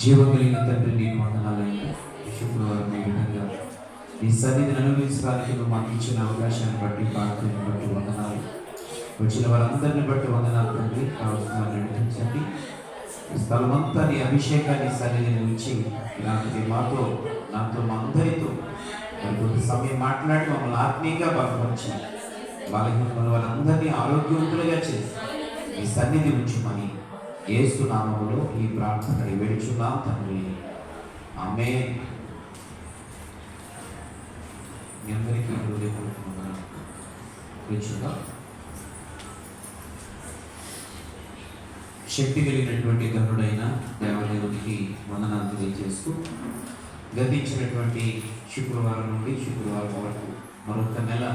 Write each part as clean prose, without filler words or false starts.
జీవగలిగిన తండ్రి నీకు వందనాలైనా శుక్రవారం ఈ విధంగా ఈ సన్నిధిని అనుభవించడానికి నువ్వు మాకు ఇచ్చిన అవకాశాన్ని బట్టి ప్రార్థనని బట్టి వందనాలు. వచ్చిన వారందరిని బట్టి వందనాలు తండ్రి. కావాల్సిన వారిని నడిపించండి. ఈ స్థలమంతా నీ అభిషేకాన్ని సన్నిధిని ఉంచి ఇలాంటి నాతో మా అందరితో కొంత సమయం మాట్లాడి మమ్మల్ని ఆత్మీయంగా బలపరిచారు. బలహీనమైన వాళ్ళందరినీ ఆరోగ్యవంతులుగా చేసి ఈ సన్నిధి ఉంచుమని యేసు నామములో ఈ ప్రార్థన వేడుచున్నాం తండ్రి. ఆమేన్. మీ అందరికీ హృదయపూర్వక వందనాలు. శక్తి కలిగినటువంటి ధనుడైన దేవదేవునికి వందనాలు తెలియజేస్తూ గతించినటువంటి శుక్రవారం నుండి శుక్రవారం వరకు మరొక నెల,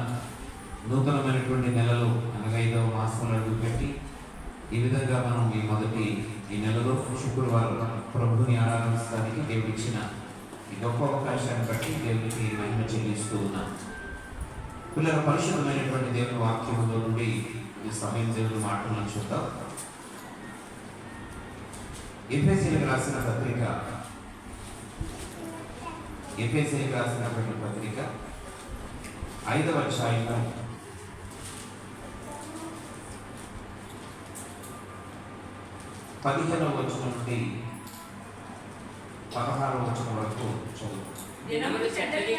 నూతనమైనటువంటి నెలలో 5వ మాసంలో అడుగుపెట్టి ఈ విధంగా మనం ఈ నెలలో శుక్రవారం ప్రభుని ఆరాధించడానికి దేవుడు ఇచ్చిన ఈ గొప్ప అవకాశాన్ని బట్టి దేవునికి మహిమ చెల్లిస్తూ ఉన్నాం. పిల్లల పరిశుద్ధమైనటువంటి దేవుని వాక్యంలో నుండి ఈ సమయం దేవుని మాటలను చూద్దాం. ఎఫెసీయులకు రాసిన పత్రిక 5వ అధ్యాయంలో 15వ వచనం నుండి 16వ వచనం వరకు చదువు. దినములు చెడ్డవి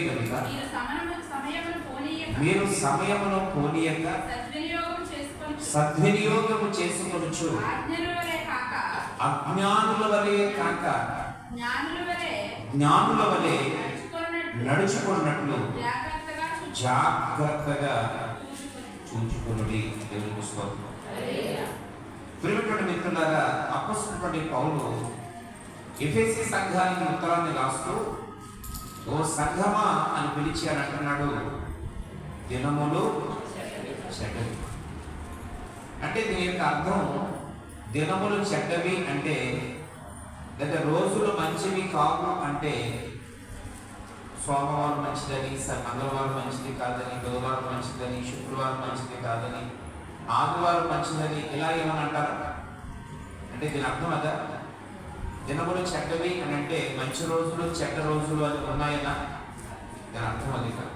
కనుక మీరు సమయమును పోనీయక సద్వినియోగము చేసుకొనుచు అజ్ఞానుల వలె కాక జ్ఞానుల వలె నడుచుకున్నట్లు జాగ్రత్తగా చూచుకొనుడి. దేవుని స్తోత్రం. ప్రియమైనటువంటి మిత్రులారా, అపొస్తలుడైన పౌలు ఎఫెసీ సంఘానికి ఉత్తరాన్ని రాస్తూ ఓ సంఘమా అని పిలిచి అని అంటున్నాడు, దినములు చెడ్డవి. అంటే దీని యొక్క అర్థం దినములు చెడ్డవి అంటే, లేదా రోజులు మంచివి కావు అంటే సోమవారం మంచిదని, మంగళవారం మంచిది కాదని, బుధవారం మంచిదని, శుక్రవారం మంచిది కాదని, ఆదివారం మంచిదని ఇలా ఏమని అంటారా? అంటే దీని అర్థం అదా? దినములు చెడ్డవి అని అంటే మంచి రోజులు చెడ్డ రోజులు అని ఉన్నాయన్నా? దాని అర్థం అది కాదు.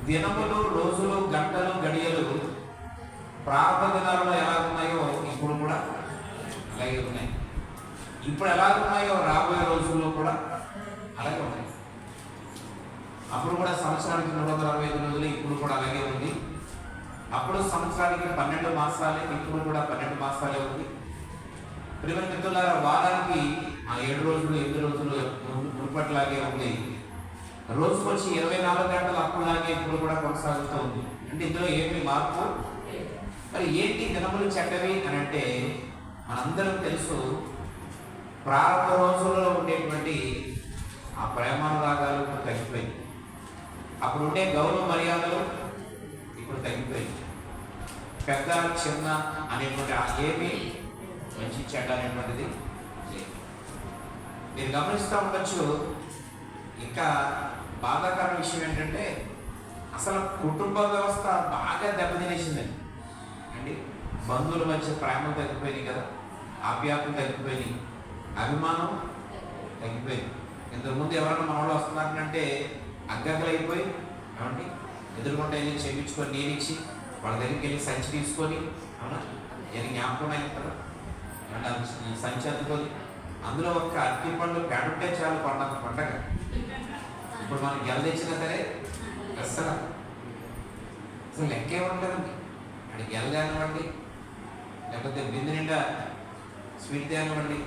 దినములు, రోజులు, గంటలు, గడియలు ప్రారంభ దినాలలో ఎలా ఉన్నాయో ఇప్పుడు కూడా అలాగే ఉన్నాయి. ఇప్పుడు ఎలా ఉన్నాయో రాబోయే రోజుల్లో కూడా అలాగే ఉన్నాయి. అప్పుడు కూడా సంవత్సరానికి 365 రోజులు, ఇప్పుడు కూడా అలాగే ఉంది. అప్పుడు సంవత్సరానికి 12 మాసాలే, ఇప్పుడు కూడా 12 మాసాలే ఉంది. ప్రియమైన మిత్రులారా, వారానికి 7 రోజులు 8 రోజులు మునుపట్లాగే ఉంది. రోజుకు వచ్చి 24 గంటలు అప్పుడులాగే ఇప్పుడు కూడా కొనసాగుతూ ఉంది. అంటే ఇందులో ఏమి మార్పు? మరి ఏంటి దినములు చెడ్డవి అని అంటే, మనందరం తెలుసు, ప్రారంభ రోజుల్లో ఉండేటువంటి ఆ ప్రేమానురాగాలు ఇప్పుడు తగ్గిపోయింది. అప్పుడు ఉండే గౌరవ మర్యాదలు ఇప్పుడు తగ్గిపోయింది. పెద్ద చిన్న అనేటువంటి ఏమి మంచి చెడ్డ అనేటువంటిది మీరు గమనిస్తూ ఉండొచ్చు. ఇంకా బాధాకరమైన విషయం ఏంటంటే, అసలు కుటుంబ వ్యవస్థ బాగా దెబ్బతినేసిందండి అండి. బంధువుల మధ్య ప్రేమలు తగ్గిపోయినాయి కదా, ఆప్యాయతలు తగ్గిపోయినాయి, అభిమానం తగ్గిపోయింది. ఇంతకుముందు ఎవరైనా మన వాళ్ళు వస్తున్నారంటే అగ్గకలు అయిపోయి ఏమండి ఎదురుకుంటే వెళ్ళి చేయించుకొని నీరిచ్చి వాళ్ళ దగ్గరికి వెళ్ళి సంచి తీసుకొని, అవునా, నేను జ్ఞాపకం అయిన కదా సంచి అందుకొని అందులో ఒక్క అరటి పండు పెడుంటే చాలు పండగ. ఇప్పుడు మనం గెల తెచ్చినా సరే అసలు లెక్కే ఉండదండి. అది గెల కానివ్వండి, లేకపోతే బిందు నిండా స్వీట్ కానివ్వండి,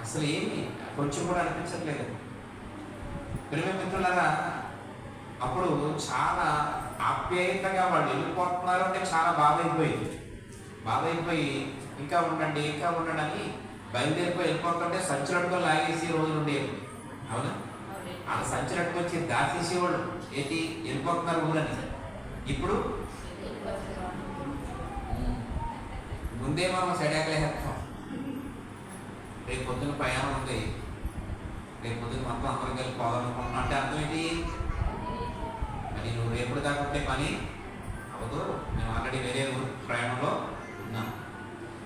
అసలు ఏమి కొంచెం కూడా అనిపించట్లేదు. ప్రియమైన మిత్రులారా, అప్పుడు చాలా ఆప్యాయతగా వాళ్ళు వెళ్ళిపోతున్నారు అంటే చాలా బాధ అయిపోయి ఇంకా ఉండండి అని బయలుదేరిపోయి వెళ్ళిపోతుంటే సంచులట్టుకొని లాగేసి రోజులు ఉండేవి. అవునా? ఆ సంచులట్టుకు వచ్చి దాచేసేవాళ్ళు ఏంటి వెళ్ళిపోతున్నారు ఊరని. ఇప్పుడు ముందే మనం సెడాకలేస్తాం. రేపు పొద్దున ప్రయాణం ఉంది, రేపు పొద్దున మొత్తం అందరం కలిసి పోవాలనుకుంటున్నాం అంటే అర్థం ఏంటి? మరి నువ్వు రేపుడు దాకా ఉంటే పని అవ్వదు, మేము ఆల్రెడీ వేరే ప్రయాణంలో ఉన్నాం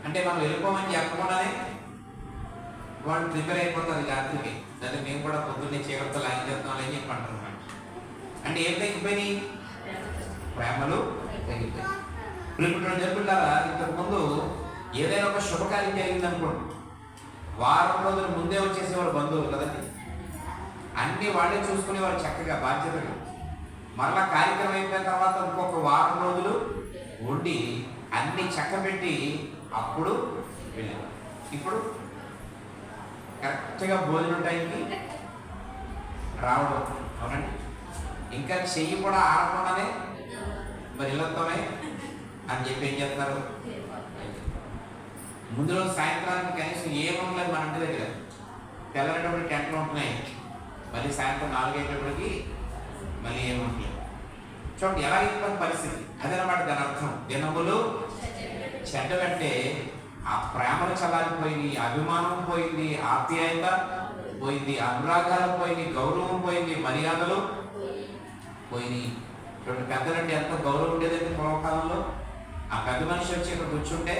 అంటే మనం వెళ్ళిపోమని చెప్పకుండానే వాళ్ళు ప్రిపేర్ అయిపోతారు రాత్రికి. దాన్ని మేము కూడా పొద్దున్నే చీకటితో లాగి చెప్తాం అని చెప్పి అంటారు. అంటే ఏం తగ్గిపోయినాయి? ప్రేమలు తగ్గిపోయి. ఇప్పుడు జరుగుతారా, ఇంతకుముందు ఏదైనా ఒక శుభకార్యం జరిగింది అనుకోండి, వారం రోజుల ముందే వచ్చేసేవారు బంధువులు కదండి. అన్ని వాళ్ళే చూసుకునేవారు చక్కగా బాధ్యతగా. మరలా కార్యక్రమం అయిపోయిన తర్వాత ఇంకొక వారం రోజులు ఉండి అన్ని చక్కబెట్టి అప్పుడు వెళ్ళేవారు. ఇప్పుడు కరెక్ట్గా భోజనం టైంకి రావడం. అవునండి. ఇంకా చెయ్యి కూడా ఆడకుండానే మరి ఇళ్లతోనే అని చెప్పి ఏం చేస్తున్నారు, ముందు రోజు సాయంత్రానికి కనీసం ఏముండలేదు మన ఇంటి దగ్గర. తెల్లటప్పుడు టెంట్లు ఉంటున్నాయి, మళ్ళీ సాయంత్రం 4 అయ్యేటప్పటికి మళ్ళీ ఏముంటలేదు. చూడండి ఎలా అయిపోయిన పరిస్థితి. అదనమాట దాని అర్థం. దినములు చెడ్డలంటే ఆ ప్రేమలు చల్లారిపోయింది, అభిమానం పోయింది, ఆప్యాయత పోయింది, అనురాగాలు పోయింది, గౌరవం పోయింది, మర్యాదలు పోయినాయి. చూడండి పెద్దలంటే ఎంత గౌరవం ఉండేదండి పూర్వకాలంలో. ఆ పెద్ద మనిషి వచ్చి ఇక్కడ కూర్చుంటే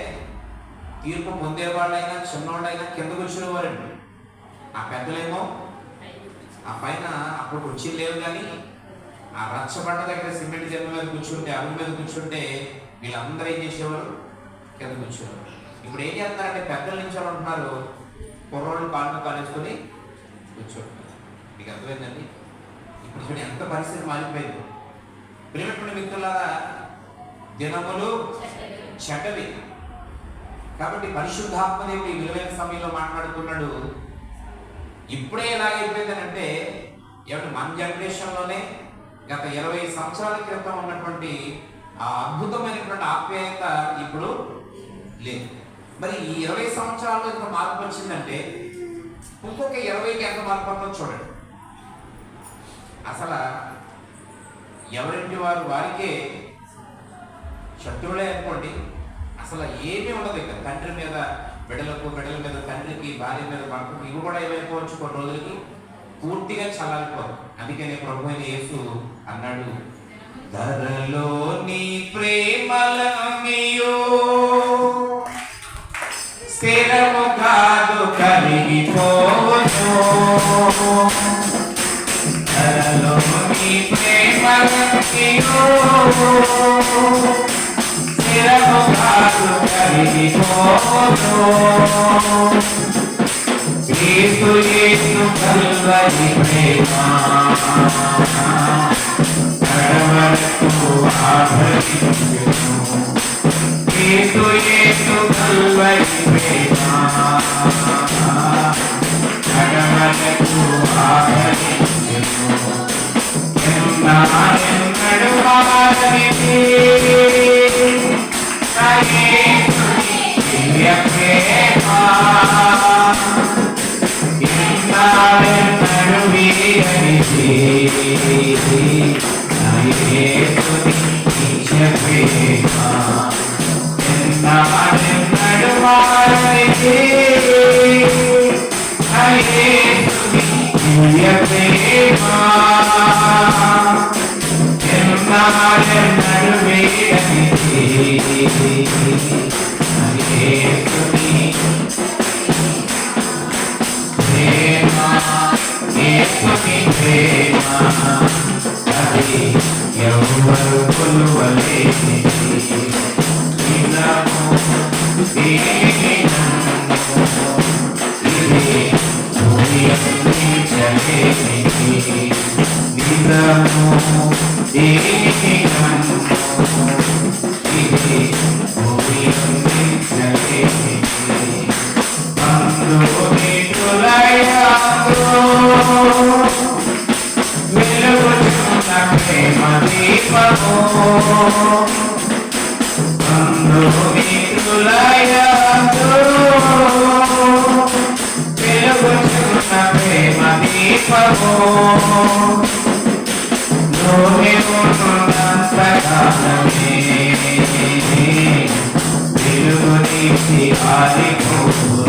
తీర్పు పొందేవాళ్ళైనా చిన్నవాళ్ళైనా కింద కూర్చునేవారండి. ఆ పెద్దలేమో ఆ పైన అప్పుడు కుర్చీలు లేవు, కానీ ఆ రచ్చబండ దగ్గర సిమెంట్ జన్మ మీద కూర్చుంటే, అరుగు మీద కూర్చుంటే వీళ్ళందరూ ఏం చేసేవారు, కింద కూర్చునేవారు. ఇప్పుడు ఏం చేస్తారంటే పెద్దల నుంచి వాళ్ళు ఉంటున్నారు, కుర్రోళ్ళు కాళ్ళు కాలేసుకొని కూర్చోంటున్నారు. మీకు అర్థమైందండి. ఇప్పుడు చూడండి ఎంత పరిస్థితి మారిపోయింది. ప్రియమైన మిత్రులారా, దినములు చెడ్డవి. కాబట్టి పరిశుద్ధాత్మదేవుడు ఈ విలువైన సమయంలో మాట్లాడుతున్నాడు. ఇప్పుడే ఎలాగైపోయిందనంటే ఏమంటే మన జనరేషన్లోనే గత 20 సంవత్సరాల క్రితం ఉన్నటువంటి ఆ అద్భుతమైనటువంటి ఆప్యాయత ఇప్పుడు లేదు. మరి ఈ 20 సంవత్సరాల్లో ఇంత మార్పు వచ్చిందంటే ఇంకొక 20కి ఎంత మార్పు వస్తుందో చూడండి. అసలు ఎవరింటి వారు వారికే శత్రువులే అనుకోండి. అసలు ఏమీ ఉండదు. ఇక తండ్రి మీద బిడ్డలకు, బిడ్డల మీద తండ్రికి, భార్య మీద భర్తకు, ఇవి కూడా ఏమైపోవచ్చు కొన్ని రోజులకి పూర్తిగా చల్లారిపోదు. అందుకనే ప్రభు అయిన యేసు అన్నాడు, ధరలో నీ ప్రేమలన్నీయు స్థిరము కాదు కరిగిపోవను. ధరలో నీ ప్రేమలన్నీయు స్థిరము కాదు కరిగిపోవను. యేసు యేసు కల్వరి ప్రేమ కడవరకు ఆభరించును. యేసు యేసు కల్వరి ప్రేమ కడవరకు ఆభరించును. ఎన్నడు మారనిది నా యేసుని దివ్య ప్రేమ. ఎన్నడు వీరనిది నా యేసుని దివ్య ప్రేమ. ఎన్నడు మారనిది నా యేసుని దివ్య ప్రేమ. ఎన్నడు వీరనిది నా యేసుని ప్రేమ. యేసుని ప్రేమ అది ఎవరు కొలువలేనిది. నిజము ఇది ఊహించలేనిది. నిజము ఇది ఊహించలేనిది. వెలుగుచున్న ప్రేమ దీపము బంధుమిత్రులయందు. వెలుగుచున్న ప్రేమ దీపము ఉన్నంతకాలమే వెలుగు నీతి ఆరిపోవును.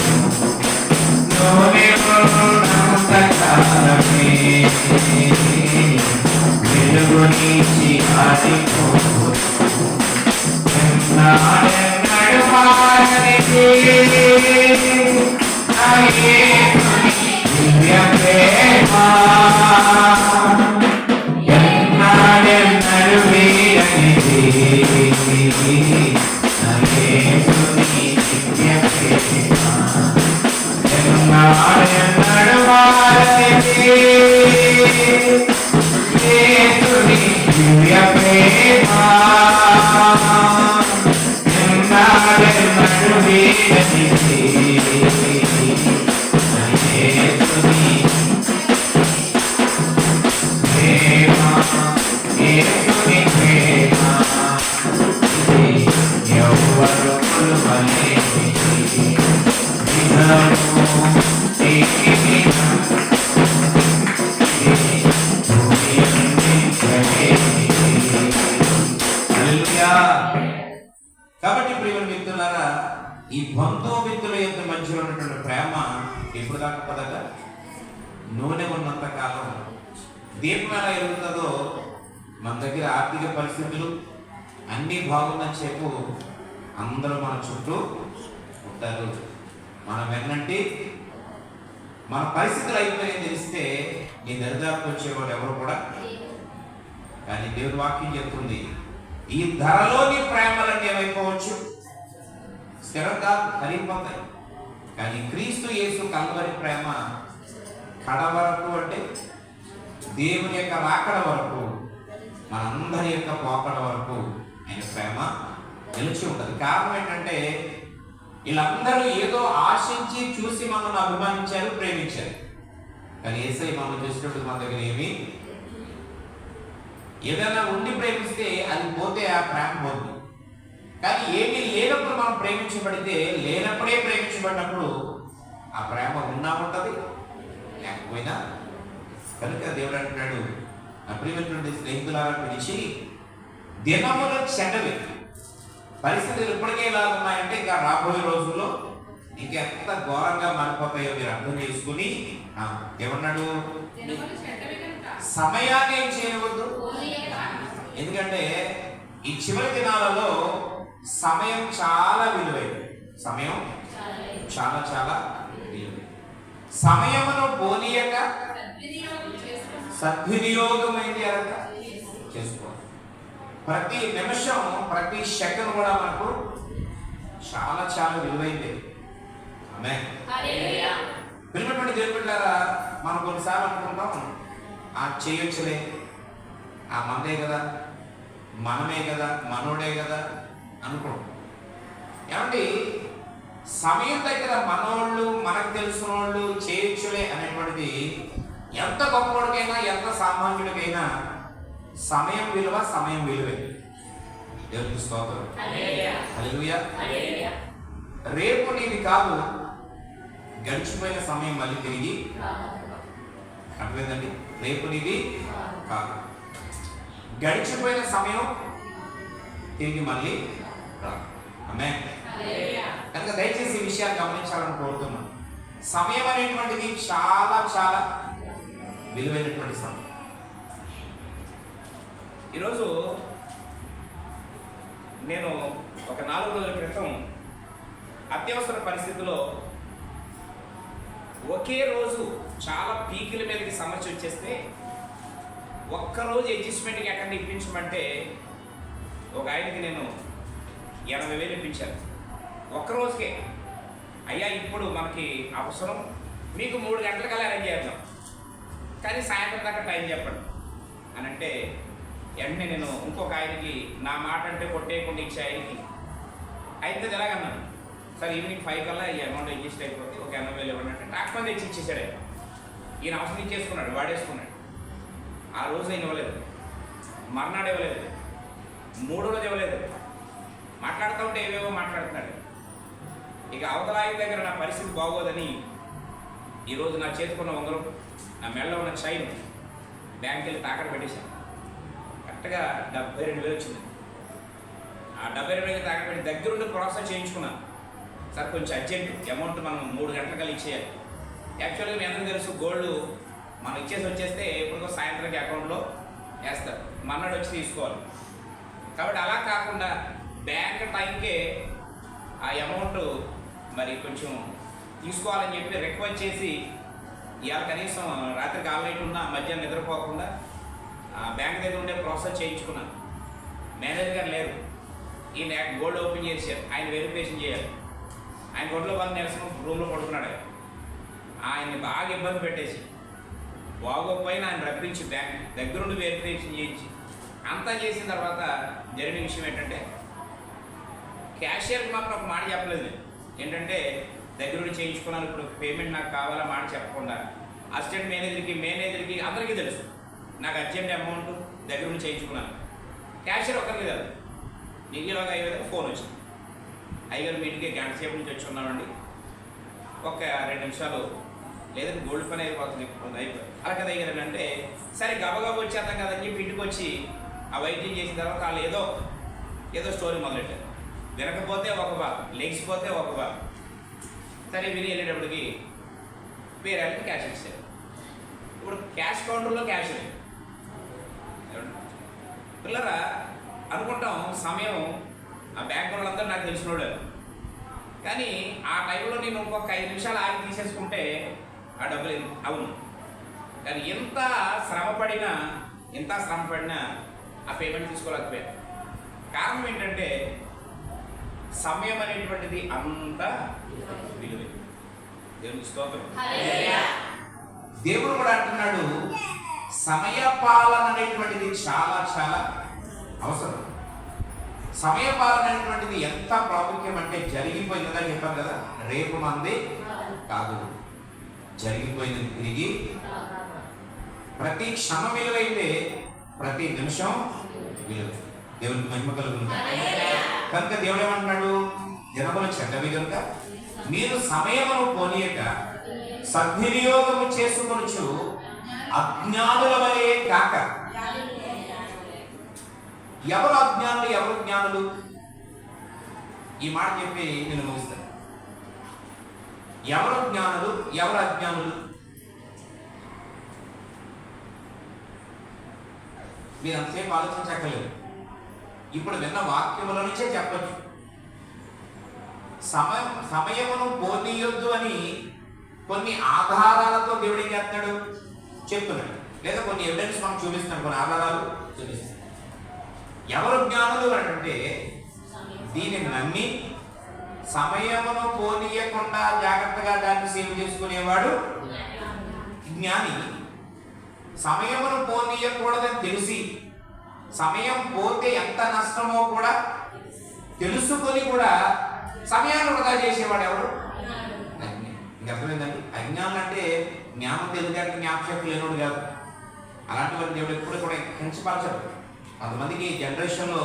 ఉన్నంతకాలమే వెలుగు నీతి ఆరిపోవును. ఎన్నడు మారని కాబట్టి ప్రియమైన మిత్రులారా, ఈ బంధుమిత్రుల యొక్క మధ్యలో ఉన్నటువంటి ప్రేమ ఎప్పుడు దాకా పదట నూనె ఉన్నంత కాలం. దీపం ఎలా ఎరుగుతుందో మన దగ్గర ఆర్థిక పరిస్థితులు అన్నీ బాగున్న చెప్పు అందరూ మన చుట్టూ ఉంటారు. మనం వెన్నంటి మన పరిస్థితులు అయిపోయాయని తెలిస్తే నీ దరిదాపు వచ్చేవాడు ఎవరు కూడా. కానీ దేవుడి వాక్యం చెప్తుంది, ఈ ధరలోని ప్రేమలన్నీ ఏమైపోవచ్చు, స్థిరంగా కరిగిపోతాయి. కానీ క్రీస్తు యేసు కల్వరి ప్రేమ కడ వరకు, అంటే దేవుని యొక్క రాకడ వరకు, మనందరి యొక్క పోకడ వరకు ఆయన ప్రేమ నిలిచి ఉంటుంది. కారణం ఏంటంటే వీళ్ళందరూ ఏదో ఆశించి చూసి మనల్ని అభిమానించారు, ప్రేమించారు. కానీ యేసయ్య మనం చూసినప్పుడు మన దగ్గర ఏదైనా ఉండి ప్రేమిస్తే అది పోతే ఆ ప్రేమ పోతుంది. కానీ ఏమీ లేనప్పుడు మనం ప్రేమించబడితే, లేనప్పుడే ప్రేమించబడినప్పుడు ఆ ప్రేమ ఉన్నా ఉంటుంది, లేకపోయినా. కనుక దేవుడు అంటున్నాడు, నా ప్రియమైనటువంటి స్నేహితులారా పిలిచి, దినములు చెడ్డవి, పరిస్థితులు ఇప్పటికే ఇలా ఉన్నాయంటే ఇంకా రాబోయే రోజుల్లో ఇంకెంత ఘోరంగా మారిపోతాయో మీరు అర్థం చేసుకుని ఏమన్నాడు, సమయాన్ని ఏం చేయవద్దు. ఎందుకంటే ఈ చివరి దినాలలో సమయం చాలా విలువైంది. సమయం చాలా చాలా విలువైంది. సమయమును పోనీయక సద్వినియోగమైంది అనక చేసుకోవాలి. ప్రతి నిమిషం, ప్రతి సెకండ్ కూడా మనకు చాలా చాలా విలువైంది. ఆమేన్. పిల్లటువంటి దేవుని బిడ్డలారా, మనం కొన్నిసార్లు అనుకుంటాం, చేయొచ్చులే, మనదే కదా, మనమే కదా, మనోడే కదా అనుకోండి. ఏమంటే సమయం దగ్గర మనోళ్ళు, మనకు తెలిసిన వాళ్ళు చేయొచ్చులే అనేటువంటిది ఎంత గొప్పవాడికైనా, ఎంత సామాన్యుడికైనా సమయం విలువ, సమయం విలువే. దేవునికి స్తోత్రం. హల్లెలూయా. రేపు నీది కాదు, గడిచిపోయిన సమయం మళ్ళీ తిరిగి అర్థమైందండి. రేపు నీది కాదు, గడిచిపోయిన సమయం తిరిగి మళ్ళీ రాదు. ఆమేన్. కనుక దయచేసి ఈ విషయాన్ని గమనించాలని కోరుతున్నాను. సమయం అనేటువంటిది చాలా చాలా విలువైనటువంటి సమయం. ఈరోజు నేను ఒక 4 రోజుల క్రితం అత్యవసర పరిస్థితిలో ఒకే రోజు చాలా పీకుల మీదకి సమస్య వచ్చేస్తే ఒక్కరోజు అడ్జస్ట్మెంట్కి ఎక్కడ ఇప్పించమంటే ఒక ఆయనకి నేను 80,000 ఇప్పించాను ఒక్కరోజుకే. అయ్యా ఇప్పుడు మనకి అవసరం, మీకు 3 గంటలకల్లా అరేంజ్ చేద్దాం, కానీ సాయంత్రం దాకా టైం చెప్పండి అని అంటే, వెంటనే నేను ఇంకొక ఆయనకి నా మాట అంటే కొట్టేయకుండా ఇచ్చే ఆయనకి అయితే ఎలాగన్నాను, సార్ ఈవినింగ్ 5 కల్లా ఈ అమౌంట్ అడ్జస్ట్ అయిపోతే ఒక 80,000 ఇవ్వండి అంటే ట్రాక్టర్ తెచ్చి ఇచ్చేసాడు. ఈయన అవసరం ఇచ్చేసుకున్నాడు, వాడేసుకున్నాడు. ఆ రోజు ఆయన ఇవ్వలేదు, మర్నాడు ఇవ్వలేదు, 3వ రోజు ఇవ్వలేదు. మాట్లాడుతూ ఉంటే ఏవేవో మాట్లాడుతున్నాడు. ఇక అవతల ఆయన దగ్గర నా పరిస్థితి బాగోదని ఈరోజు నా చేతుకున్న ఉంగరం, నా మెడలో ఉన్న చైన్ బ్యాంక్ వెళ్ళి తాకట్టు పెట్టేశాను. కరెక్ట్గా 72,000 వచ్చింది. ఆ 72,000 తాకట్టు పెట్టి దగ్గరుండి ప్రాసెస్ చేయించుకున్నాను. సార్ కొంచెం అర్జెంట్ అమౌంట్ మనం 3 గంటలకల్లా ఇచ్చేయాలి. యాక్చువల్గా మీ అందరికీ తెలుసు, గోల్డ్ మనం వచ్చేస్తే ఎప్పటికో సాయంత్రానికి అకౌంట్లో వేస్తారు, మన్నాడు వచ్చి తీసుకోవాలి. కాబట్టి అలా కాకుండా బ్యాంక్ టైంకే ఆ అమౌంట్ మరి కొంచెం తీసుకోవాలని చెప్పి రిక్వెస్ట్ చేసి ఇవాళ కనీసం రాత్రికి ఆల్రెడీ ఉన్న మధ్యాహ్నం నిద్రపోకుండా బ్యాంక్ దగ్గర ఉండే ప్రాసెస్ చేయించుకున్నాను. మేనేజర్ గారు లేరు, ఈయన గోల్డ్ ఓపెన్ చేశారు, ఆయన వెరిఫికేషన్ చేయాలి. ఆయన గొడ్లో వాళ్ళు నిరసన రూమ్లో పడుకున్నాడు. ఆయన్ని బాగా ఇబ్బంది పెట్టేసి బాగోపోయిన ఆయన రప్పించి బ్యాంక్ దగ్గరుండి వెరిఫికేషన్ చేయించి అంతా చేసిన తర్వాత జరిగిన విషయం ఏంటంటే క్యాషియర్కి మాత్రం ఒక మాట చెప్పలేదు. ఏంటంటే దగ్గరుండి చేయించుకున్నాను, ఇప్పుడు పేమెంట్ నాకు కావాలా మాట చెప్పకుండా అసిస్టెంట్ మేనేజర్కి అందరికీ తెలుసు నాకు అర్జెంట్ అమౌంట్ దగ్గరుండి చేయించుకున్నాను. క్యాషియర్ ఒక్కరికి కాదు. నీకులాగా 5,000 ఫోన్ వచ్చింది, అయ్యగారు మీటింగ్కి గంట సేపు నుంచి వచ్చి ఉన్నామండి, ఒక 2 నిమిషాలు లేదంటే గోల్డ్ పని అయిపోతుంది అయిపోయి అలా కదా అయ్యారు అంటే సరే గబగబా వచ్చేద్దాం కదని చెప్పి ఇంటికి వచ్చి ఆ వైద్యం చేసిన తర్వాత వాళ్ళు ఏదో స్టోరీ మొదలెట్టారు. వినకపోతే ఒక బాబు, లేచిపోతే ఒక బాబు. సరే విని వెళ్ళేటప్పటికి వేరే వాళ్ళకి క్యాష్ ఇచ్చారు. ఇప్పుడు క్యాష్ కౌంటర్లో క్యాష్ లేదు. పిల్లరా అనుకుంటాం సమయం ఆ బ్యాంక్ వాళ్ళందరూ నాకు తెలిసిన వాళ్ళు, కానీ ఆ టైంలో నేను ఇంకొక 5 నిమిషాలు ఆగి తీసేసుకుంటే ఆ డబ్బులు అవును. కానీ ఎంత శ్రమ పడినా ఆ పేమెంట్ తీసుకోలేకపోయాను. కారణం ఏంటంటే సమయం అనేటువంటిది అంత విలువైంది. దేవునికి స్తోత్రం. దేవుడు కూడా అంటున్నాడు సమయ పాలన అనేటువంటిది చాలా చాలా అవసరం. సమయ పాలన అనేటువంటిది ఎంత ప్రాముఖ్యం అంటే జరిగిపోయిందని చెప్పాను కదా, రేపు మంది కాదు, జరిగిపోయింది తిరిగి. ప్రతి క్షణం విలువైతే ప్రతి నిమిషం విలువ. దేవునికి మహిమ కలుగుతుంది. కనుక దేవుడు ఏమంటున్నాడు, జనములు చెడ్డవి కనుక మీరు సమయమును పోనీయక సద్వినియోగము చేసుకొనుచు అజ్ఞానుల వలె కాక. ఎవరు అజ్ఞానులు, ఎవరు జ్ఞానులు? ఈ మాట చెప్పి నేను ముగిస్తాను. ఎవరు జ్ఞానులు, ఎవరు అజ్ఞానులు? మీరు అంతసేపు ఆలోచించక్కర్లేదు, ఇప్పుడు విన్న వాక్యముల నుంచే చెప్పచ్చు. సమయమును పోనీయొద్దు అని కొన్ని ఆధారాలతో దేవుడు ఏం చేస్తున్నాడు చెప్తున్నాడు, లేదా కొన్ని ఎవిడెన్స్ మనం చూపిస్తున్నాడు, కొన్ని ఆధారాలు చూపిస్తున్నాడు. ఎవరు జ్ఞానులు అంటే దీన్ని నమ్మి సమయమును పోనీయకుండా జాగ్రత్తగా దాన్ని సేవ్ చేసుకునేవాడు జ్ఞాని. సమయమును పోనీయకూడదని తెలిసి సమయం పోతే ఎంత నష్టమో కూడా తెలుసుకొని కూడా సమయాన్ని వృధా చేసేవాడు ఎవరు? అర్థమైందండి. అజ్ఞానం అంటే జ్ఞానం తెలియదు, జ్ఞాపశక్తి లేనోడు కాదు. అలాంటి వారు దేవుడు ఎప్పుడు కూడా కించపరచడు. కొంతమందికి జనరేషన్లో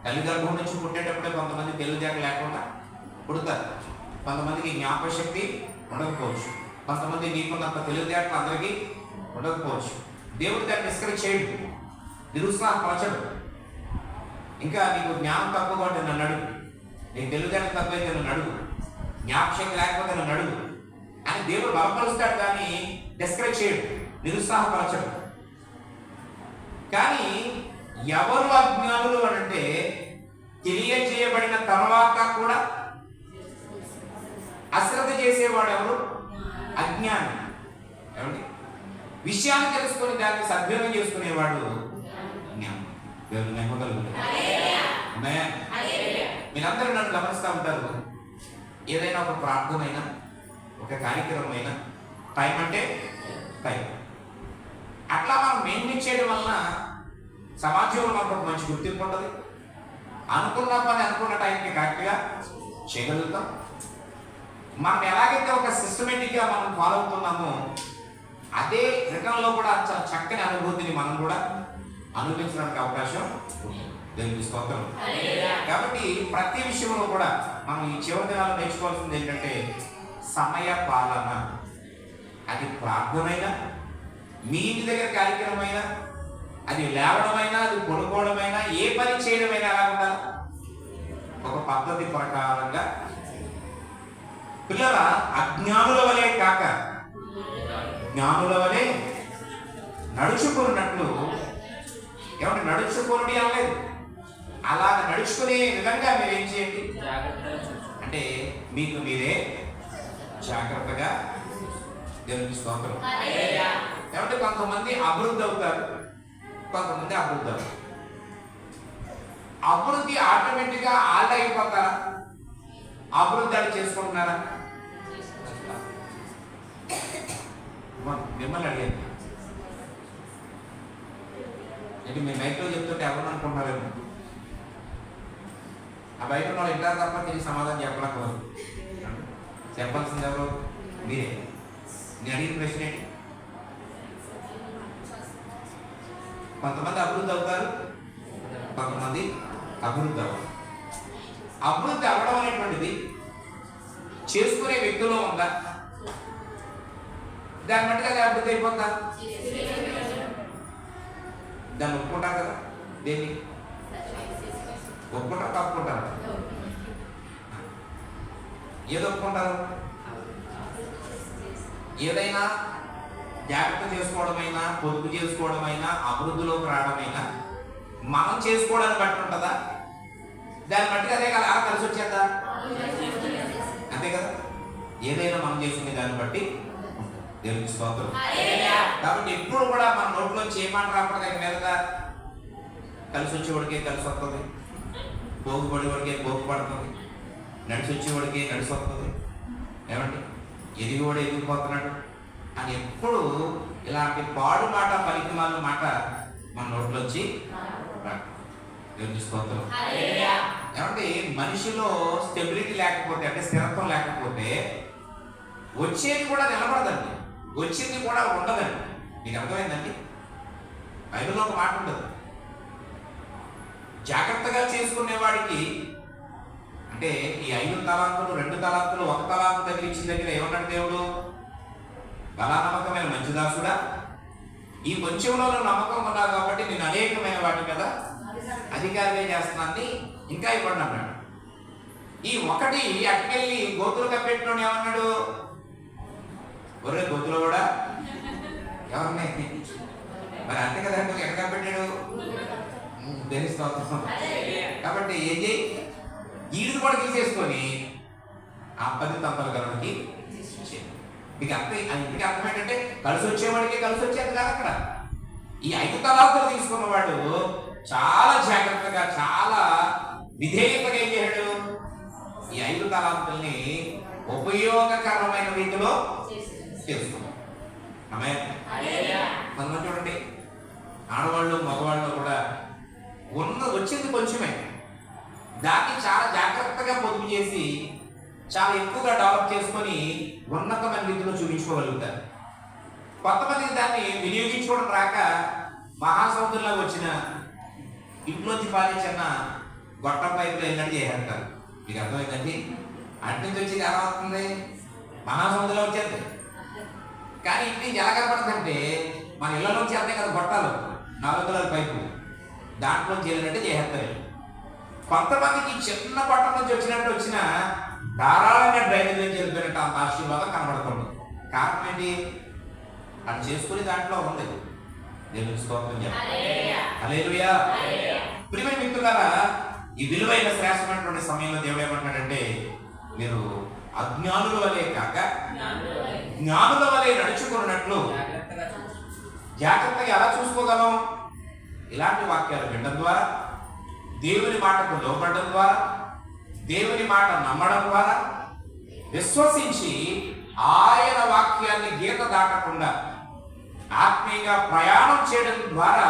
తల్లి గర్భం నుంచి పుట్టేటప్పుడే కొంతమంది తెలివితేటలు లేకుండా పుడతారు. కొంతమందికి జ్ఞాపశక్తి ఉండకపోవచ్చు, కొంతమంది నీకున్నంత తెలివితేటలు అందరికీ ఉండకపోవచ్చు. దేవుడు దాన్ని డిస్కరేజ్ చేయడు, నిరుత్సాహపరచడు. ఇంకా నీకు జ్ఞానం తక్కువగా ఉంటే నన్ను అడుగు, నీకు తెలివితేటలు తక్కువైతే నన్ను అడుగు, జ్ఞాపశక్తి లేకపోతే నన్ను అడుగు అని దేవుడు బలపరుస్తాడు, కానీ డిస్కరేజ్ చేయడు, నిరుత్సాహపరచడు. కానీ ఎవరు అజ్ఞానులు అంటే తెలియజేయబడిన తర్వాత కూడా అశ్రద్ధ చేసేవాడు ఎవరు? అజ్ఞాని. ఏమండి? విషయాన్ని తెలుసుకొని దాన్ని సద్వినియోగం చేసుకునేవాడు జ్ఞానం. దేవుని నమ్మగలుగుతాడు. మీరందరూ నన్ను గమనిస్తూ ఉంటారు. ఏదైనా ఒక ప్రార్థన అయినా, ఒక కార్యక్రమం అయినా టైం అంటే టైం అట్లా మనం మెయింటైన్ చేయడం వలన సమాజంలో మనకు ఒక మంచి గుర్తింపు ఉంటుంది. అనుకున్న పని అనుకున్న టైంకి కరెక్ట్గా చేయగలుగుతాం. మనం ఎలాగైతే ఒక సిస్టమేటిక్గా మనం ఫాలో అవుతున్నామో అదే రిటర్న్లో కూడా చాలా చక్కని అనుభూతిని మనం కూడా అనుభవించడానికి అవకాశం ఉంటుంది. దేవునికి స్తోత్రం. కాబట్టి ప్రతి విషయంలో కూడా మనం ఈ చివరి దినాల్లో నేర్చుకోవాల్సింది ఏంటంటే సమయ పాలన. అది ప్రార్థనైనా, మీ ఇంటి దగ్గర కార్యక్రమమైనా, అది లేవడమైనా, అది పడుకోవడమైనా, ఏ పని చేయడమైనా ఎలా ఉండాలి? ఒక పద్ధతి ప్రకారంగా. పిల్లల అజ్ఞానుల వలె కాక జ్ఞానుల వలె నడుచుకున్నట్లు. ఏమంటే నడుచుకోండి అనలేదు, అలాగ నడుచుకునే విధంగా మీరు ఏం చేయండి అంటే అంటే మీకు మీరే జాగ్రత్తగా దేవునికి స్తోత్రం. ఏమంటే కొంతమంది అభివృద్ధి అవుతారు, కొంతమంది అభివృద్ధి అవుతారు. అభివృద్ధి ఆటోమేటిక్గా ఆల్ట్ అయిపోతారా? అభివృద్ధి అది చేసుకుంటున్నారా? మిమ్మల్ని అడిగాను. ఏంటి మీ మైక్లో చెప్తుంటే ఎవరు అనుకుంటున్నారేమో. ఆ బయట వాళ్ళు ఇంటారు తప్ప తిరిగి సమాధానం చెప్పలేకపోదు. చెప్పాల్సింది ఎవరు? మీరే. నేను అడిగిన ప్రశ్న ఏంటి? కొంతమంది అభివృద్ధి అవుతారు, కొంతమంది అభివృద్ధి అవ్వరు. అభివృద్ధి అవ్వడం అనేటువంటిది చేసుకునే వ్యక్తిలో ఉందా? దాన్ని బట్టి అది అభివృద్ధి అయిపోతా? దాన్ని ఒప్పుకుంటారు కదా. దేన్ని ఒప్పుకుంటారు? తప్పుకుంటారు. ఏదో ఒప్పుకుంటారు. ఏదైనా జాగ్రత్త చేసుకోవడమైనా, పొదుపు చేసుకోవడమైనా, అభివృద్ధిలోకి రావడమైనా మనం చేసుకోవడాన్ని బట్టి ఉంటుందా? దాన్ని బట్టి అదే కదా కలిసి వచ్చేద్దా? అంతే కదా. ఏదైనా మనం చేసుకునే దాన్ని బట్టి దేవునికి స్తోత్రం. కాబట్టి ఎప్పుడు కూడా మన నోట్లోంచి ఏమాట రాకుండా మీద కలిసి వచ్చేవాడికే కలిసి వస్తుంది, పోగుపడేవాడికే పోగుపడుతుంది, నడిచి వచ్చేవాడికే నడిచి వస్తుంది. ఏమండి ఎదిగివాడు ఎదిగిపోతున్నాడు అని ఎప్పుడు ఇలాంటి పాడు మాట, పలికిమాల మాట మన నోట్లోంచి దేవునికి స్తోత్రం. ఏమంటే మనిషిలో స్టెబిలిటీ లేకపోతే, అంటే స్థిరత్వం లేకపోతే వచ్చేది కూడా నిలబడదండి, వచ్చింది కూడా ఉండదండి. మీకు అర్థమైందండి? బైబిల్లో ఒక మాట ఉండదు. జాగ్రత్తగా చేసుకునేవాడికి, అంటే ఈ 5 తలాంతులు, 2 తలాంతులు, 1 తలాంతు దగ్గర ఇచ్చిన దగ్గర ఏమన్నాడు దేవుడు? బలా నమ్మకమైన మంచి దాసుడా, ఈ కొంచెంలో నమ్మకం ఉన్నావు కాబట్టి నేను అనేకమైన వాటి కదా అధికారిగా చేస్తున్నాన్ని ఇంకా ఇవ్వండి అన్నాడు. ఈ ఒకటి అటుకెళ్ళి గోతులు కప్పెట్టుకుని ఏమన్నాడు? ఒరే గోతులో కూడా ఎవరిని మరి అంతే కదా, ఎక్కడ కప్పెట్టాడు? తెలుస్తాం. కాబట్టి ఏం చేయి, ఈడు కూడా తీసేసుకొని ఆ 10 తంపల గర్వకి మీకు ఇంటికి అర్థం ఏంటంటే కలిసి వచ్చేవాడికి కలిసి వచ్చేది కాదు. అక్కడ ఈ 5 తలాంతులు తీసుకున్నవాడు చాలా జాగ్రత్తగా, చాలా విధేయతగా ఏం చేశాడు? ఈ 5 తలాంతుల్ని ఉపయోగకరమైన రీతిలో చేసుకున్నాడు. కొంతమంది చూడండి, ఆడవాళ్ళు మగవాళ్ళు కూడా వచ్చింది కొంచెమే, దాన్ని చాలా జాగ్రత్తగా పొదుపు చేసి చాలా ఎక్కువగా డెవలప్ చేసుకొని ఉన్నతమైన రీతిలో చూపించుకోగలుగుతారు. కొంతమందికి దాన్ని వినియోగించుకోవడం రాక మహాసముద్రంలో వచ్చిన ఇంట్లోంచి పాలించిన గొట్టం పైపులో వెళ్ళినట్టు చేసేస్తారు. మీకు అర్థమైందండి? అటు నుంచి వచ్చి ఎలా వస్తుంది? మహాసముద్రంలో వచ్చేది. కానీ ఇంటి ఎలా కనపడుతుందంటే మన ఇళ్లలోంచి అంతే కదా గొట్టాలు, 4 కిలోల పైపు, దాంట్లో చేరినట్టు చేసేస్తారు. కొంతమందికి చిన్న పట్టణం నుంచి వచ్చినట్టు వచ్చిన ధారాళంగా డ్రైనేజ్ నుంచి వెళ్ళిపోయినట్టు అంత ఆశీర్వాదం కనబడుతుంది. కారణం ఏంటి? అది చేసుకుని దాంట్లో ఉంది. దేవునికి స్తోత్రం చెప్పాలి. హల్లెలూయా. ప్రియమైన మిత్రులారా, ఈ విలువైన శ్రేష్టమైనటువంటి సమయంలో దేవుడు ఏమంటాడంటే, మీరు అజ్ఞానుల వలె కాక జ్ఞానుల వలె నడుచుకున్నట్లు జాగ్రత్తగా ఎలా చూసుకోగలం? ఇలాంటి వాక్యాలు వినడం ద్వారా, దేవుని మాటకు లోబడడం ద్వారా, దేవుని మాట నమ్మడం ద్వారా, విశ్వసించి ఆయన వాక్యాన్ని గీత దాటకుండా ఆత్మీయంగా ప్రయాణం చేయడం ద్వారా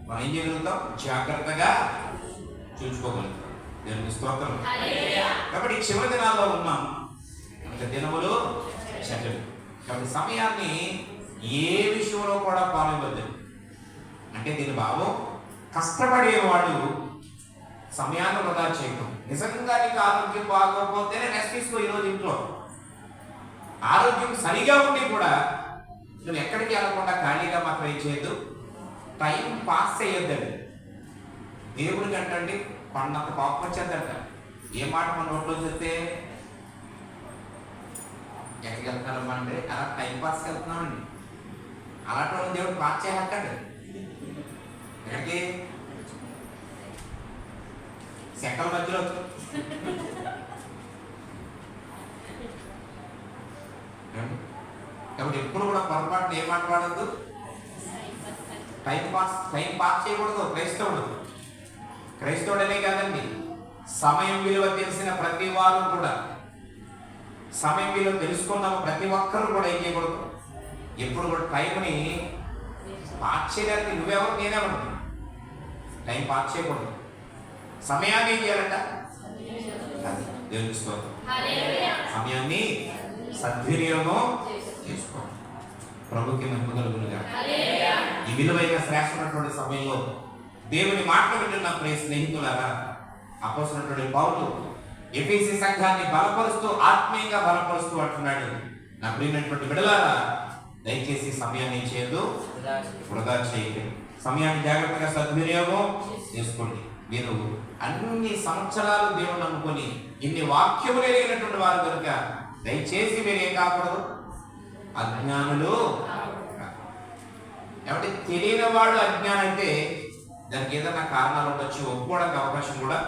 మనం ఏం చేయగలుగుతాం? జాగ్రత్తగా చూసుకోగలుగుతాం. దేవునికి స్తోత్రం. కాబట్టి చివరి దినాల్లో ఉన్నాం, దినములు చెడ్డవి. కాబట్టి సమయాన్ని ఏ విషయంలో కూడా పాల్గొద్దు. అంటే దీని భావం, కష్టపడేవాడు సమయాన్ని వృధా చేయడం. నిజంగా నీకు ఆరోగ్యం బాగోకపోతేనే రెస్ట్ తీసుకో. ఈరోజు ఇంట్లో ఆరోగ్యం సరిగా ఉండి కూడా నువ్వు ఎక్కడికి వెళ్ళకుండా ఖాళీగా మాత్రం ఏం చేయొద్దు, టైం పాస్ చేయొద్దండి. దేవుడికి అంటండి పండంత కోపం వచ్చేద్దంట. ఏ మాట మన నోట్లో చెప్తే ఎక్కడికి వెళ్తున్నారమ్మా అంటే అలా టైం పాస్కి వెళ్తున్నామండి. అలాంటి వాళ్ళు దేవుడు పాస్ చేయకండి. ఎక్కడికి? సెకండ్ మధ్యలో కాబట్టి ఎప్పుడు కూడా పొరపాటున ఏం మాట్లాడద్దు, టైం పాస్ చేయకూడదు. క్రైస్తవుడనే కాదండి, సమయం విలువ తెలిసిన ప్రతి వారు కూడా, సమయం విలువ తెలుసుకున్నాము ప్రతి ఒక్కరు కూడా ఏం చేయకూడదు, ఎప్పుడు కూడా టైంని పాస్ చేయడానికి నువ్వెవరు నేనెవరు, టైం పాస్ చేయకూడదు. సమయాన్ని ఏం చేయాలంట, అది దేవునికి స్తోత్రం. సమయాన్ని సద్వినియోగం చేసుకో. ప్రభుకి మహిమ కలుగునుగా. ఈ విలువైన శ్రేష్టమైనటువంటి సమయంలో దేవుని మాటలు వింటున్న ప్రియ స్నేహితులారా, అపోస్తలుడైన పౌలు ఎఫెసీ సంఘాన్ని బలపరుస్తూ, ఆత్మీయంగా బలపరుస్తూ అంటున్నాడు, నా ప్రియమైనటువంటి బిడ్డలారా, దయచేసి సమయాన్ని ఏం చేయొద్దు, వృధా చేయకండి. సమయాన్ని జాగ్రత్తగా సద్వినియోగం చేసుకోండి. మీరు అన్ని సంవత్సరాలు దేవుని నమ్ముకొని ఇన్ని వాక్యములు ఎరిగినటువంటి వారు కనుక దయచేసి మీరు ఏం కాకూడదు, అజ్ఞానులు. కాబట్టి తెలియని వాడు అజ్ఞానం అంటే దానికి ఏదైనా కారణాలు ఉండొచ్చు, ఒప్పుకోవడానికి అవకాశం కూడా.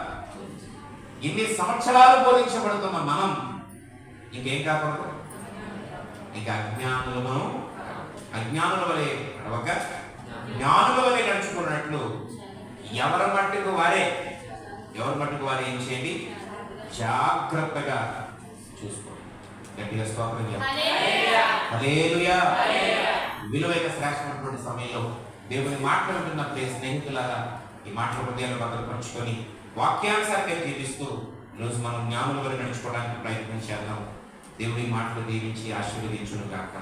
ఇన్ని సంవత్సరాలు బోధించబడుతున్న మనం ఇంకేం కాకూడదు, ఇంకా అజ్ఞానుల వలె నడవక జ్ఞానుల వలె నడుచుకున్నట్లు ఎవరి మట్టుకు వారే ఏం చేయండి, జాగ్రత్తగా చూసుకోండి. గట్టిగా స్తోత్రం చేయండి. హల్లెలూయా. విలువైన శ్రేష్టమైనటువంటి సమయంలో దేవుని మాటలు వింటున్న ప్రియ స్నేహితులారా, ఈ మాటలు హృదయాలు భద్రపరుచుకొని వాక్యానుసారంగా జీవిస్తూ ఈరోజు మనం జ్ఞానుల వలె నడుచుకోవడానికి ప్రయత్నం చేద్దాం. దేవుని మాటలు దీవించి ఆశీర్వదించును గాక.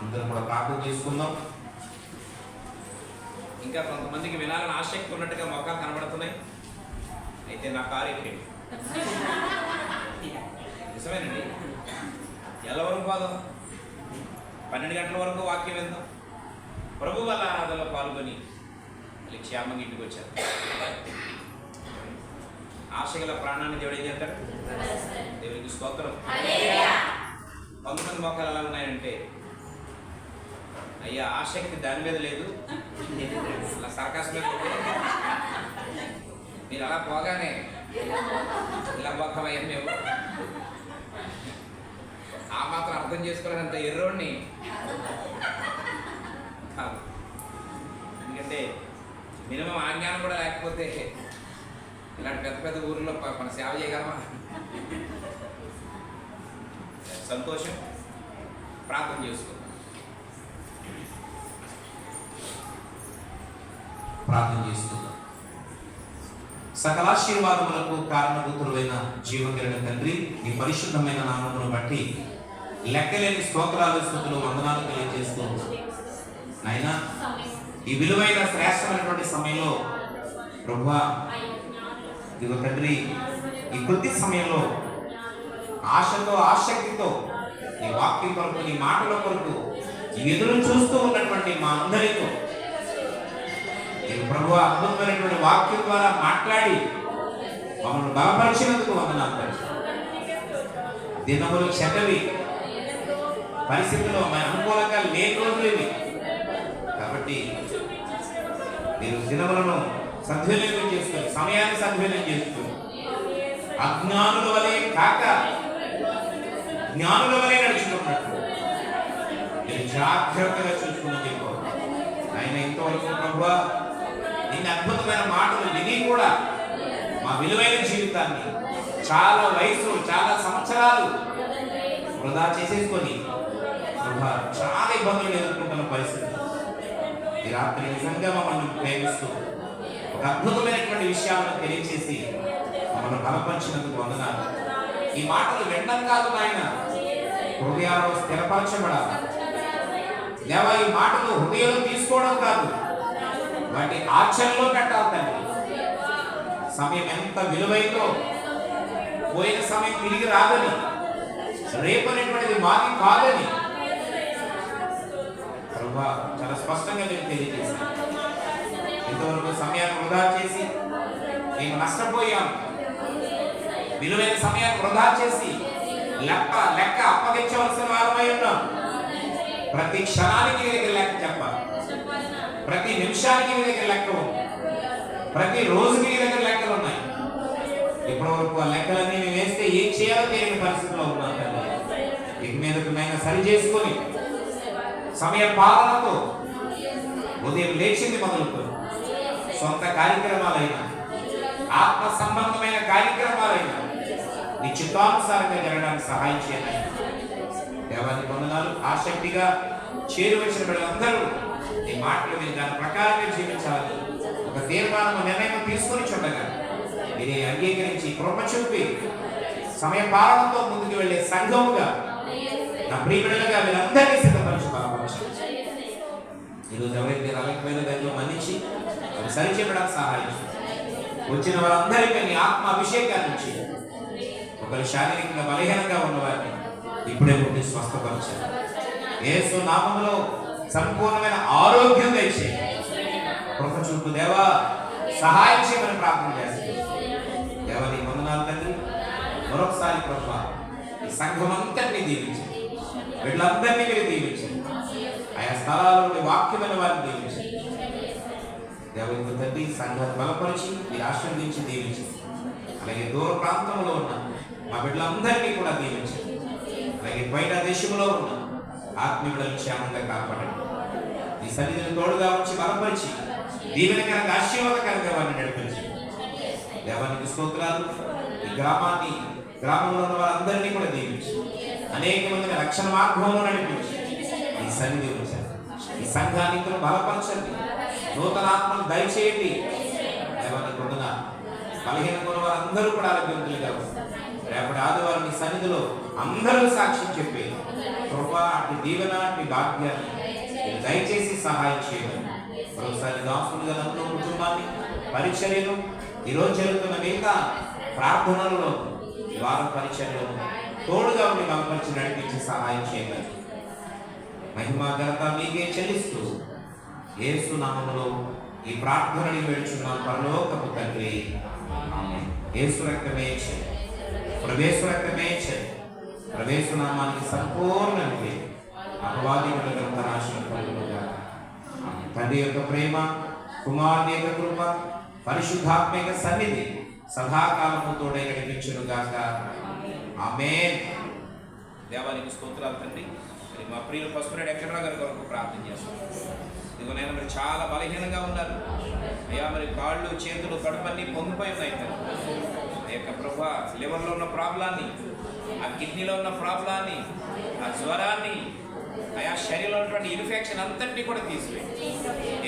అందరూ కూడా ప్రార్థన చేసుకుందాం. ఇంకా కొంతమందికి వినాలని ఆసక్తి ఉన్నట్టుగా మొక్కలు కనబడుతున్నాయి. అయితే నా కారు అయిపోయింది. నిజమేనండి. ఎలా వరకు పోదాం, 12 గంటల వరకు వాక్యం విందాం. ప్రభు వల్ల ఆరాధనలో పాల్గొని మళ్ళీ క్షేమంగా ఇంటికి వచ్చారు. ఆశగల ప్రాణాన్ని దేవుడు ఏం చేస్తాడు, దేవునికి స్తోత్రం. కొంతమంది మొక్కలు ఎలా ఉన్నాయంటే, అయ్యా ఆసక్తి దాని మీద లేదు, అలా సర్కస్ మీద మీరు అలా పోగానే ఇలా మొక్కమయ్యా మేము ఆ మాత్రం అర్థం చేసుకోలేనంత ఎర్రోడిని కాదు. ఎందుకంటే మినిమం ఆ జ్ఞానం కూడా లేకపోతే ఇలాంటి పెద్ద పెద్ద ఊర్లో మన సేవ చేయగలమా? సంతోషం. ప్రార్థన చేసుకుందాం. సకలాశీర్వాదములకు కారణభూతులైన జీవకరణ తండ్రి, నీ పరిశుద్ధమైన నామమును బట్టి లెక్కలేని స్తోత్రాలు, స్తుతులు, వందనాలు తెలియజేస్తూ నాయనా, ఈ విలువైన శ్రేష్టమైనటువంటి సమయంలో ప్రభువా, ఇదిగో తండ్రి, ఈ కొద్ది సమయంలో ఆశతో ఆసక్తితో నీ వాక్యం కొరకు, నీ మాటల కొరకు ఎదురు చూస్తూ ఉన్నటువంటి మా అందరితో ప్రభు అద్భుతమైనటువంటి వాక్యం ద్వారా మాట్లాడి మమ్మల్ని బలపరిచినందుకు వందనాలు తండ్రి. దినములు చెడ్డవి, పరిస్థితుల్లో అనుకూలంగా లేని రోజులు ఇవి. కాబట్టి మీరు దినములను సద్వినియోగం చేసుకుని, సమయాన్ని సద్వినియోగం చేసుకుని, అజ్ఞానుల వలె కాక జ్ఞానుల వలె నడుచుకున్నట్టు మీరు జాగ్రత్తగా చూసుకుని చెప్పు. ఆయన ఇంతవరకు ప్రభువా ఇన్ని అద్భుతమైన మాటలు విని కూడా మా విలువైన జీవితాన్ని చాలా వయసు, చాలా సంవత్సరాలు వృధా చేసేసుకొని చాలా ఇబ్బందులు ఎదుర్కొంటున్న పరిస్థితి. ఈ రాత్రి నిజంగా మమ్మల్ని ప్రేమిస్తూ ఒక అద్భుతమైనటువంటి విషయాలను తెలియచేసి మమ్మల్ని బలపరిచినందుకు వందనాలు. ఈ మాటలు వినడం కాదు నాయన, హృదయాల్లో స్థిరపరచబడాలి. లేవా ఈ మాటలు హృదయంలో తీసుకోవడం కాదు, వాటి ఆచరణలో పెట్టాలి తండ్రి. సమయం ఎంత విలువైందో, పోయిన సమయం తిరిగి రాదని, రేపనేటువంటిది మాది కాదని ప్రభువా చాలా స్పష్టంగా నేను తెలియజేశాను. ఇంతవరకు సమయాన్ని వృధా చేసి మేము నష్టపోయాం. విలువైన సమయాన్ని వృధా చేసి లెక్క అప్పగించవలసిన వారమై ఉన్నాం. ప్రతి క్షణానికి మీ దగ్గర లెక్క చెప్పాలి, ప్రతి నిమిషానికి మీ దగ్గర లెక్క ఉంది, ప్రతి రోజుకి మీ దగ్గర లెక్కలు ఉన్నాయి. ఇప్పటి వరకు ఆ లెక్కలన్నీ మేము వేస్తే ఏం చేయాలో తెలియని పరిస్థితిలో ఉన్నాం. ఇక మీదకైనా సరి చేసుకొని సమయ పాలనతో ఉదయం లేచింది మొదలుకొని సొంత కార్యక్రమాలైనా ఆత్మ సంబంధమైన కార్యక్రమాలైనా నీ చిత్తానుసారంగా జరగడానికి సహాయం చేయాలి. దేవానికి వందనాలు. ఆసక్తిగా చేరువచ్చిన బిడ్డలందరూ నీ మాటలు విని దాని ప్రకారంగా జీవించాలి. ఒక తీర్మానం నిర్ణయం తీసుకొని చూడగా మీరే అంగీకరించి కృప చూపి సమయ పాలనతో ముందుకు వెళ్ళే సంఘముగా నా ప్రియబిడ్డలుగా వీరందరినీ సిద్ధపరిచి బలపరచు. ఈరోజు ఎవరైతే మీరు అలకపోయిన దానిలో మన్నించి అవి సరిచేయడానికి సహాయం వచ్చిన వారందరికీ నీ ఆత్మ అభిషేకాన్ని ఇచ్చి ఒకరు శారీరకంగా బలహీనంగా ఉన్నవారిని ఇప్పుడే పుట్టి స్వస్థపరచారు. యేసు నామములో సంపూర్ణమైన ఆరోగ్యం తెచ్చి కృప చూపు దేవా సహాయం చేయమని ప్రార్థన చేస్తుంది. దేవా నీ వందనాలు తండ్రి. మరొకసారి కృప ఈ సంఘం అంతటినీ దీవించండి. వీళ్ళందరినీ మీరు దీవించండి. ఆయా స్థలాల్లో వాక్యమైన వారిని దీవించండి. దేవత తండ్రి సంఘాన్ని బలపరిచి మీరు ఆశీర్వదించి దీవించండి. అలాగే దూర ప్రాంతంలో ఉన్న మా బిడ్డలందరినీ కూడా దీవించండి. అలాగే బయట దేశంలో ఉన్న ఆత్మీయులను క్షేమంగా కాపాడండి. ఈ సన్నిధిని తోడుగా ఉంచి బలపరిచి దీవెనకరంగా ఆశీర్వాదకరంగా వారిని నడిపించి దేవానికి స్తోత్రాలు. ఈ గ్రామంలో ఉన్న వారందరినీ కూడా దీవించి అనేక మందిని రక్షణ మార్గంలో నడిపించి ఈ సన్నిధి ఉంచారు. ఈ సంఘాన్ని బలపరచండి. నూతన ఆత్మను దయచేయండి. దేవానికి వందనాలు. బలహీనంగా ఉన్న వారందరూ కూడా ఆరోగ్యవంతులుగా రేపటి ఆదివారం ఈ సన్నిధిలో అందరూ సాక్ష్యం చెప్పి కృప అటు దీవెన అటు భాగ్యాన్ని దయచేసి సహాయం చేయాలి. మరోసారి దాసులుగా నన్ను కుటుంబాన్ని పరిచర్యలు ఈరోజు జరుగుతున్న మిగతా ప్రార్థనలలో వారం పరిచర్యలు తోడుగా ఉండి బలపరిచి నడిపించి సహాయం చేయాలి. మహిమా ఘనత మీకే చెల్లిస్తూ యేసు నామములో ఈ ప్రార్థనని వేడుచున్నాం పరలోకపు తండ్రి. ఆమేన్. యేసు రక్తమే చేయి, ప్రవేశ రక్తమే చేయి. ప్రవేశ నామానికి సంపూర్ణ అపవాదికుల గ్రంథరాశుల కలుగునుగా. తండ్రి యొక్క ప్రేమ, కుమారుని యొక్క కృప, పరిశుద్ధాత్మిక సన్నిధి సదాకాలము తోడే నడిపించునుగాక. ఆమేన్. దేవానికి స్తోత్రాలు తండ్రి. మా ప్రియులు పసుపురెడ్డి వెంకటరావు గారి కొరకు ప్రార్థన చేస్తాం. ఇదిగో నేను మరి చాలా బలహీనంగా ఉన్నారు అయ్యా. మరి కాళ్ళు చేతులు కడుపన్నీ పొంగిపోయి ఉన్నాయి తండ్రి. ఆ యొక్క ప్రభా లివర్లో ఉన్న ప్రాబ్లాన్ని, ఆ కిడ్నీలో ఉన్న ప్రాబ్లాన్ని, ఆ జ్వరాన్ని, ఆయా శరీరంలో ఉన్నటువంటి ఇన్ఫెక్షన్ అంతటినీ కూడా తీసివేయి.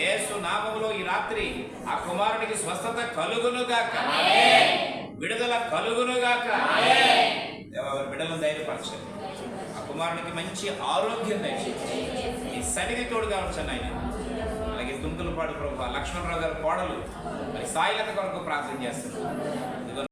యేసు నామములో ఈ రాత్రి ఆ కుమారునికి స్వస్థత కలుగునుగాక, విడుదల కలుగునుగాక. ఎవరి బిడ్డలను ధైర్యపరచండి. ఆ కుమారునికి మంచి ఆరోగ్యం దయచేసి ఈ సన్నిధి తోడుగా ఉంచండి ఆయన. అలాగే తుంకులపాడు ప్రభు లక్ష్మణరావు గారి కోడలు మరి సాయిలత కొరకు ప్రార్థన చేస్తున్నారు.